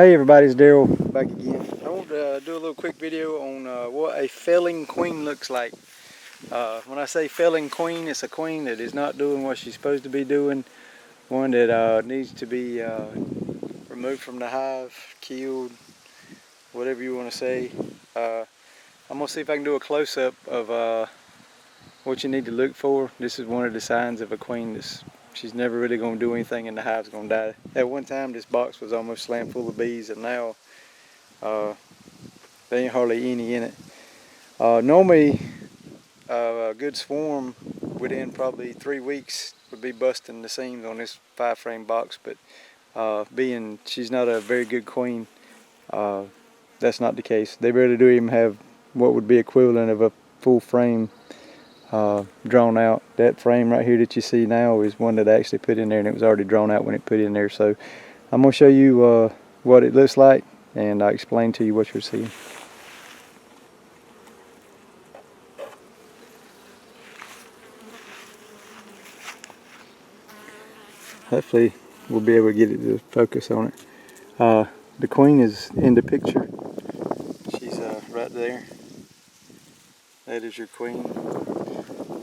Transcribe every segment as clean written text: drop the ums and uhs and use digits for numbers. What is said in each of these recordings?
Hey everybody, it's Daryl back again. I want to do a little quick video on what a failing queen looks like. When I say failing queen, it's a queen that is not doing what she's supposed to be doing. One that needs to be removed from the hive, killed, whatever you want to say. I'm going to see if I can do a close-up of what you need to look for. This is one of the signs of a queen that's she's never really going to do anything and the hive's going to die. At one time this box was almost slammed full of bees, and now there ain't hardly any in it. Normally a good swarm within probably 3 weeks would be busting the seams on this 5-frame box, but being she's not a very good queen, that's not the case. They barely do even have what would be equivalent of a full frame drawn out. That frame right here that you see now is one that I actually put in there, and it was already drawn out when it put in there. So I'm going to show you what it looks like, and I'll explain to you what you're seeing. Hopefully we'll be able to get it to focus on it. The queen is in the picture. She's right there. That is your queen.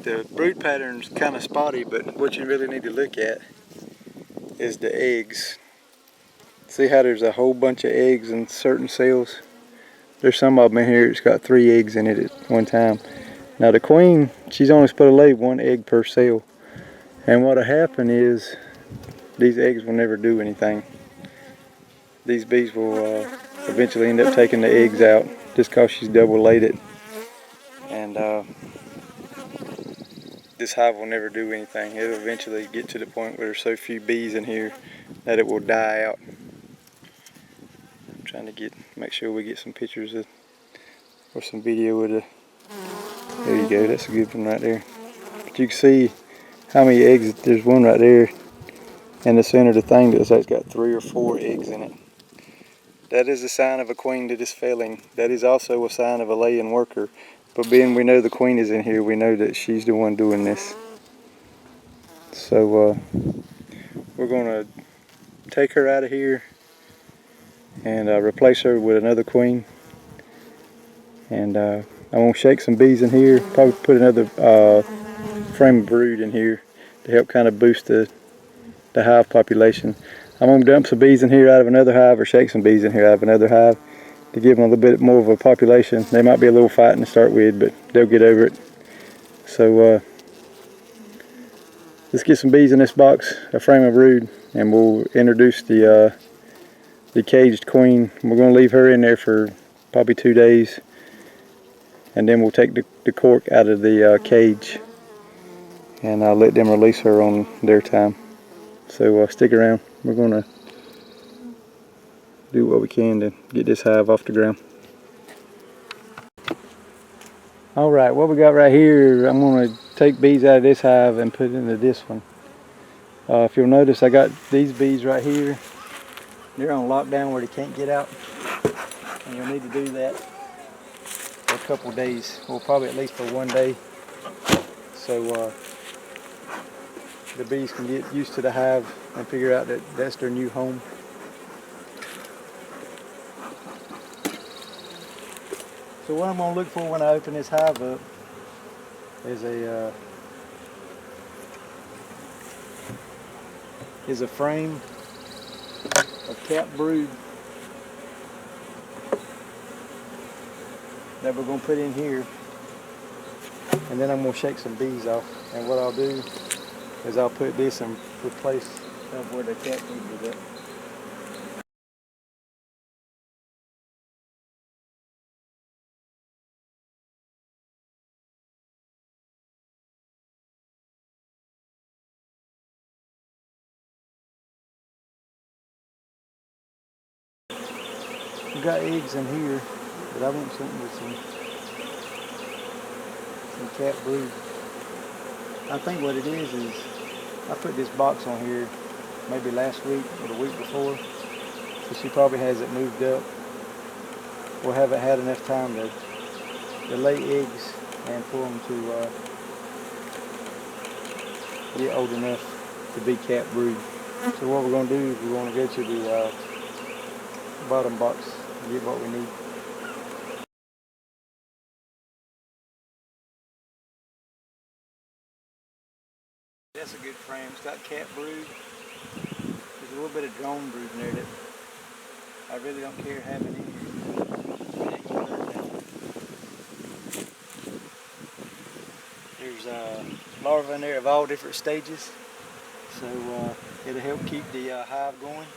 The brood pattern's kind of spotty, but what you really need to look at is the eggs. See how there's a whole bunch of eggs in certain cells? There's some of them in here that's got 3 eggs in it at one time. Now the queen, she's only supposed to lay 1 egg per cell. And what'll happen is these eggs will never do anything. These bees will eventually end up taking the eggs out just because she's double laid it. And this hive will never do anything. It'll eventually get to the point where there's so few bees in here that it will die out. I'm trying to make sure we get some pictures of, or some video of the, there you go, that's a good one right there. But you can see how many eggs, there's one right there in the center of the thing that's got 3 or 4 eggs in it. That is a sign of a queen that is failing. That is also a sign of a laying worker. But being we know the queen is in here, we know that she's the one doing this. So we're going to take her out of here and replace her with another queen. And I'm going to shake some bees in here, probably put another frame of brood in here to help kind of boost the hive population. I'm going to dump some bees in here out of another hive, or shake some bees in here out of another hive to give them a little bit more of a population. They might be a little fighting to start with, but they'll get over it. So let's get some bees in this box, a frame of brood, and we'll introduce the caged queen. We're going to leave her in there for probably 2 days, and then we'll take the cork out of the cage, and I'll let them release her on their time. So stick around. We're going to do what we can to get this hive off the ground. Alright, what we got right here, I'm going to take bees out of this hive and put it into this one. If you'll notice, I got these bees right here. They're on lockdown where they can't get out, and you'll need to do that for a couple days, or probably at least for 1 day, so the bees can get used to the hive and figure out that that's their new home. So what I'm going to look for when I open this hive up is a frame of capped brood that we're going to put in here, and then I'm going to shake some bees off. And what I'll do is I'll put this in place of where the capped brood was at. We've got eggs in here, but I want something with some capped brood. I think what it is I put this box on here maybe last week or the week before, so she probably has it moved up, or haven't had enough time to lay eggs and for them to get old enough to be capped brood. So what we're going to do is we're going to go to bottom box to get what we need. That's a good frame. It's got cat brood. There's a little bit of drone brood in there that I really don't care having in here. There's larvae in there of all different stages, so it'll help keep the hive going.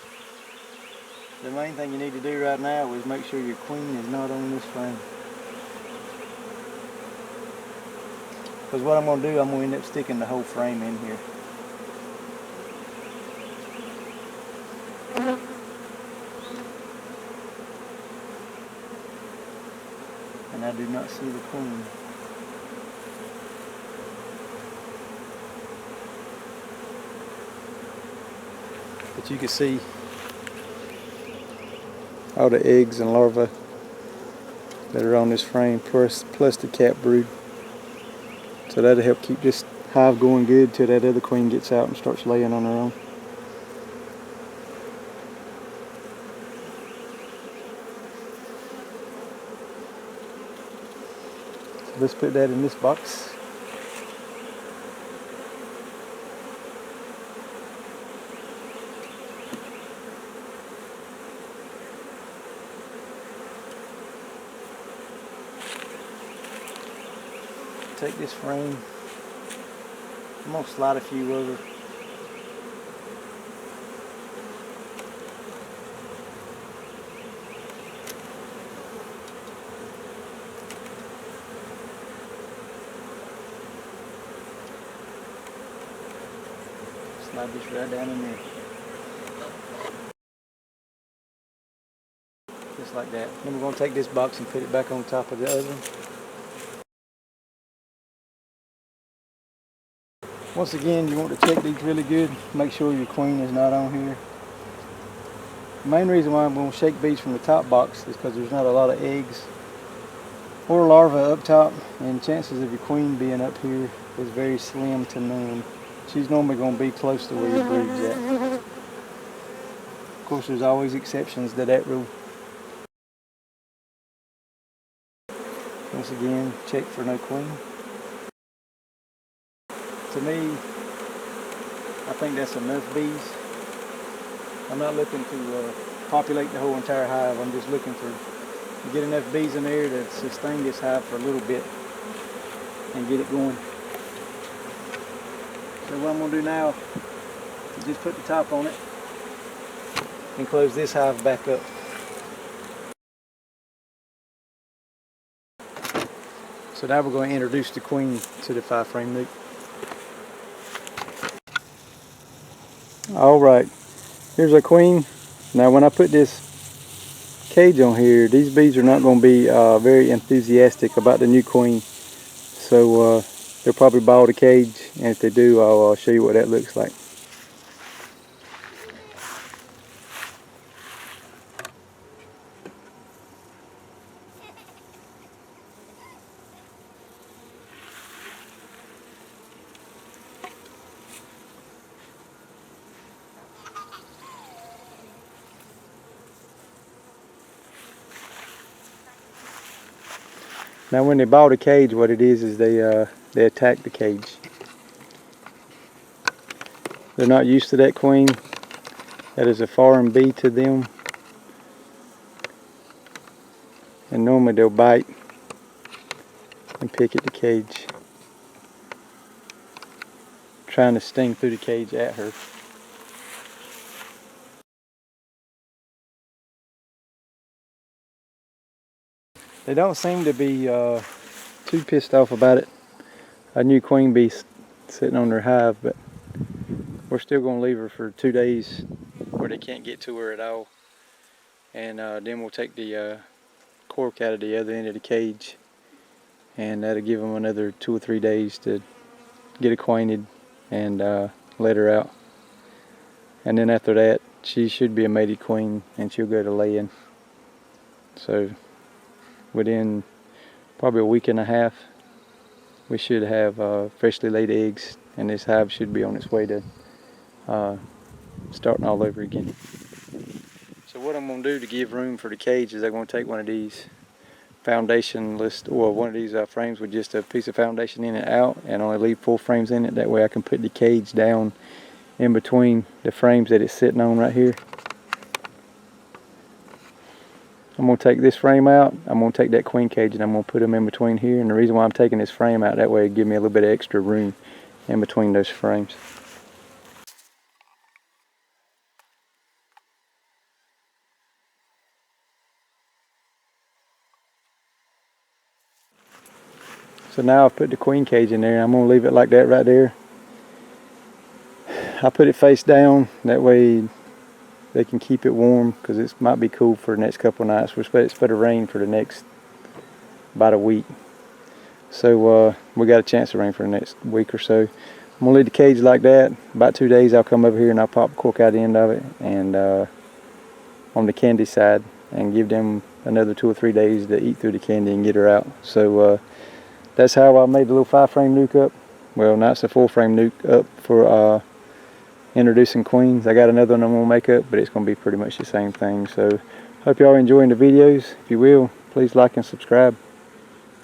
The main thing you need to do right now is make sure your queen is not on this frame. Because what I'm going to do, I'm going to end up sticking the whole frame in here. And I do not see the queen. But you can see all the eggs and larvae that are on this frame, plus the cat brood. So that'll help keep this hive going good till that other queen gets out and starts laying on her own. So let's put that in this box. Take this frame, I'm going to slide a few over. Slide this right down in there. Just like that. Then we're going to take this box and put it back on top of the other one. Once again, you want to check these really good. Make sure your queen is not on here. The main reason why I'm going to shake these from the top box is because there's not a lot of eggs or larvae up top, and chances of your queen being up here is very slim to none. She's normally going to be close to where your brood's at. Of course, there's always exceptions to that rule. Once again, check for no queen. To me, I think that's enough bees. I'm not looking to populate the whole entire hive. I'm just looking to get enough bees in there to sustain this hive for a little bit and get it going. So what I'm going to do now is just put the top on it and close this hive back up. So now we're going to introduce the queen to the 5-frame nuke. Alright, here's our queen. Now when I put this cage on here, these bees are not going to be very enthusiastic about the new queen. So they'll probably ball the cage, and if they do, I'll show you what that looks like. Now when they ball the cage, what it is they attack the cage. They're not used to that queen. That is a foreign bee to them. And normally they'll bite and pick at the cage, trying to sting through the cage at her. They don't seem to be too pissed off about it. A new queen bee sitting on their hive, but we're still going to leave her for 2 days where they can't get to her at all. And then we'll take the cork out of the other end of the cage, and that'll give them another 2 or 3 days to get acquainted and let her out. And then after that, she should be a mated queen and she'll go to laying. So within probably a week and a half, we should have freshly laid eggs, and this hive should be on its way to starting all over again. So what I'm going to do to give room for the cage is I'm going to take one of these foundation one of these frames with just a piece of foundation in it out, and only leave full frames in it. That way I can put the cage down in between the frames that it's sitting on right here. I'm going to take this frame out, I'm going to take that queen cage, and I'm going to put them in between here. And the reason why I'm taking this frame out, that way it give me a little bit of extra room in between those frames. So now I've put the queen cage in there. I'm going to leave it like that right there. I put it face down, that way they can keep it warm, because it might be cool for the next couple of nights. We're supposed to rain for the next about a week. So we got a chance of rain for the next week or so. I'm going to leave the cage like that. About 2 days I'll come over here and I'll pop the cork out the end of it, and on the candy side, and give them another 2 or 3 days to eat through the candy and get her out. So that's how I made the little 5-frame nuke up. Well, now it's a 4-frame nuke up for introducing queens. I got another one I'm going to make up, but it's going to be pretty much the same thing. So hope y'all are enjoying the videos. If you will, please like and subscribe.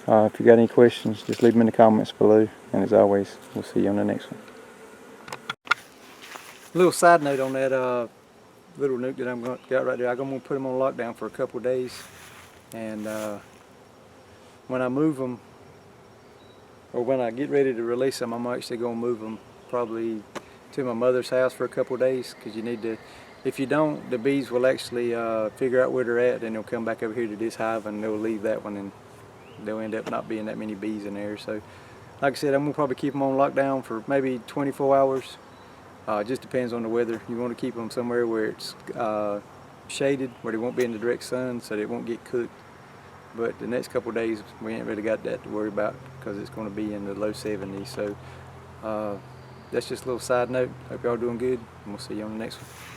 If you got any questions, just leave them in the comments below. And as always, we'll see you on the next one. Little side note on that little nuke that I'm got right there. I'm going to put them on lockdown for a couple of days, and when I move them, or when I get ready to release them, I'm actually going to move them probably to my mother's house for a couple of days, because you need to, if you don't, the bees will actually figure out where they're at, and they'll come back over here to this hive and they'll leave that one, and there'll end up not being that many bees in there. So like I said, I'm going to probably keep them on lockdown for maybe 24 hours. Just depends on the weather. You want to keep them somewhere where it's shaded, where they won't be in the direct sun, so they won't get cooked. But the next couple of days, we ain't really got that to worry about, because it's going to be in the low 70s. So that's just a little side note. Hope y'all doing good, and we'll see you on the next one.